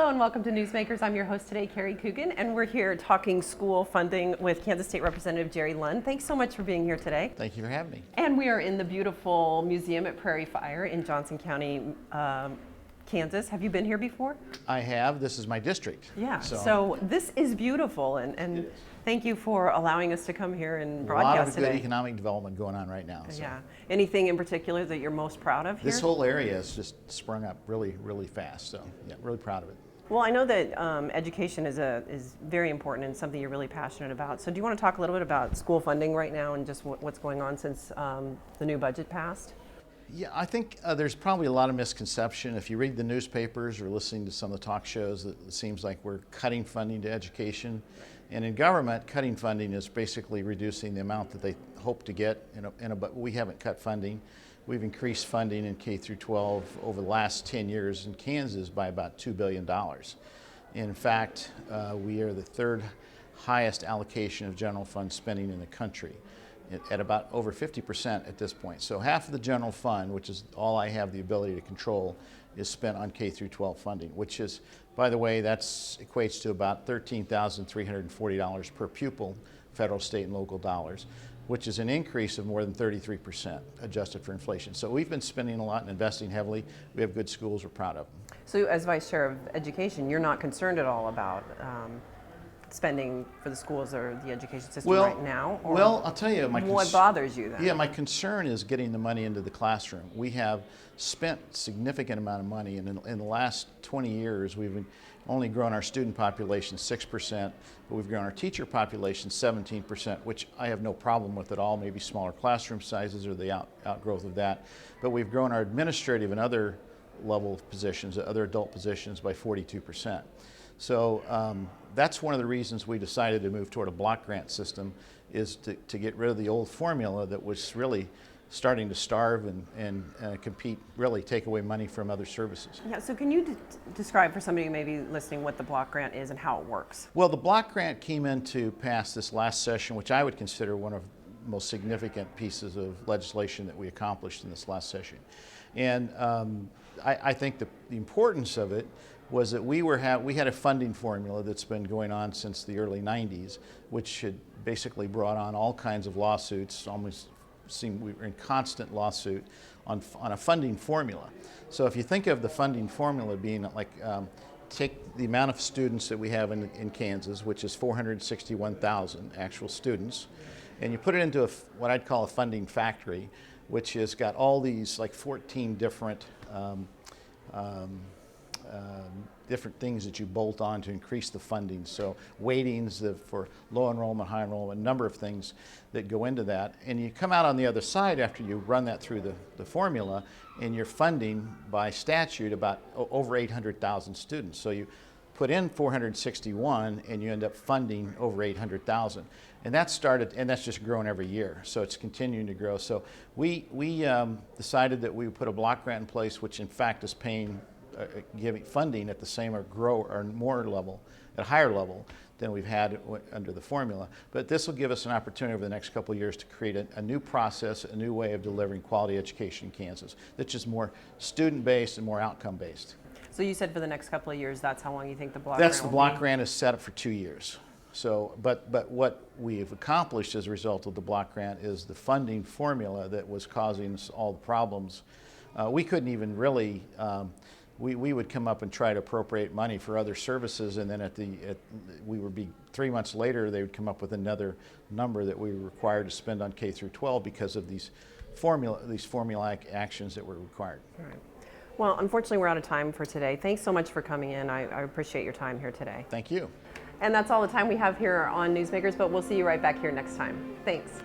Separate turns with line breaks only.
Hello and welcome to Newsmakers. I'm your host today, Carrie Coogan, and we're here talking school funding with Kansas State Representative Jerry Lunn. Thanks so much for being here today.
Thank you for having me.
And we are in the beautiful museum at Prairie Fire in Johnson County, Kansas. Have you been here before?
I have. This is my district.
Yeah, so this is beautiful, and thank you for allowing us to come here and broadcast
today. A lot of
today.
good economic development going on right now. So.
Yeah. Anything in particular that you're most proud of here?
This whole area has just sprung up really, really fast. So yeah, really proud of it.
Well, I know that education is very important and something you're really passionate about. So do you want to talk a little bit about school funding right now and just what's going on since the new budget passed?
Yeah, I think there's probably a lot of misconception. If you read the newspapers or listening to some of the talk shows, it seems like we're cutting funding to education. And in government, cutting funding is basically reducing the amount that they hope to get, but we haven't cut funding. We've increased funding in K through 12 over the last 10 years in Kansas by about $2 billion. In fact, we are the third highest allocation of general fund spending in the country at about over 50% at this point. So half of the general fund, which is all I have the ability to control, is spent on K through 12 funding, which is, by the way, that equates to about $13,340 per pupil, federal, state, and local dollars, which is an increase of more than 33% adjusted for inflation. So we've been spending a lot and investing heavily. We have good schools, we're proud of them.
So as Vice Chair of Education, you're not concerned at all about spending for the schools or the education system right now? Or
well, I'll tell you,
what bothers you then?
Yeah, my concern is getting the money into the classroom. We have spent significant amount of money, and in the last 20 years, we've only grown our student population 6%, but we've grown our teacher population 17%, which I have no problem with at all, maybe smaller classroom sizes or the outgrowth of that. But we've grown our administrative and other level positions, other adult positions by 42%. So that's one of the reasons we decided to move toward a block grant system, is to get rid of the old formula that was really starting to starve and compete, really take away money from other services.
Yeah, so can you describe for somebody who may be listening what the block grant is and how it works?
Well, the block grant came into pass this last session, which I would consider one of the most significant pieces of legislation that we accomplished in this last session. And I think the importance of it was that we had a funding formula that's been going on since the early 90s, which had basically brought on all kinds of lawsuits. Almost seemed we were in constant lawsuit on a funding formula. So if you think of the funding formula being like, take the amount of students that we have in Kansas, which is 461,000 actual students, and you put it into what I'd call a funding factory, which has got all these like 14 different different things that you bolt on to increase the funding. So weightings for low enrollment, high enrollment, a number of things that go into that. And you come out on the other side after you run that through the formula, and you're funding by statute about over 800,000 students. So you put in 461 and you end up funding over 800,000. And that started, and that's just grown every year. So it's continuing to grow. So we decided that we would put a block grant in place, which in fact is paying giving funding at the same or more level, at a higher level than we've had under the formula. But this will give us an opportunity over the next couple of years to create a new process, a new way of delivering quality education in Kansas that's just more student-based and more outcome-based.
So you said for the next couple of years, that's how long you think the block
grant will be?
That's
the block grant is set up for 2 years. So, but what we've accomplished as a result of the block grant is the funding formula that was causing us all the problems. We couldn't even really, we would come up and try to appropriate money for other services, and then we would be 3 months later, they would come up with another number that we were required to spend on K through 12 because of these formulaic actions that were required.
All right. Well, unfortunately, we're out of time for today. Thanks so much for coming in. I appreciate your time here today.
Thank you.
And that's all the time we have here on Newsmakers, but we'll see you right back here next time. Thanks.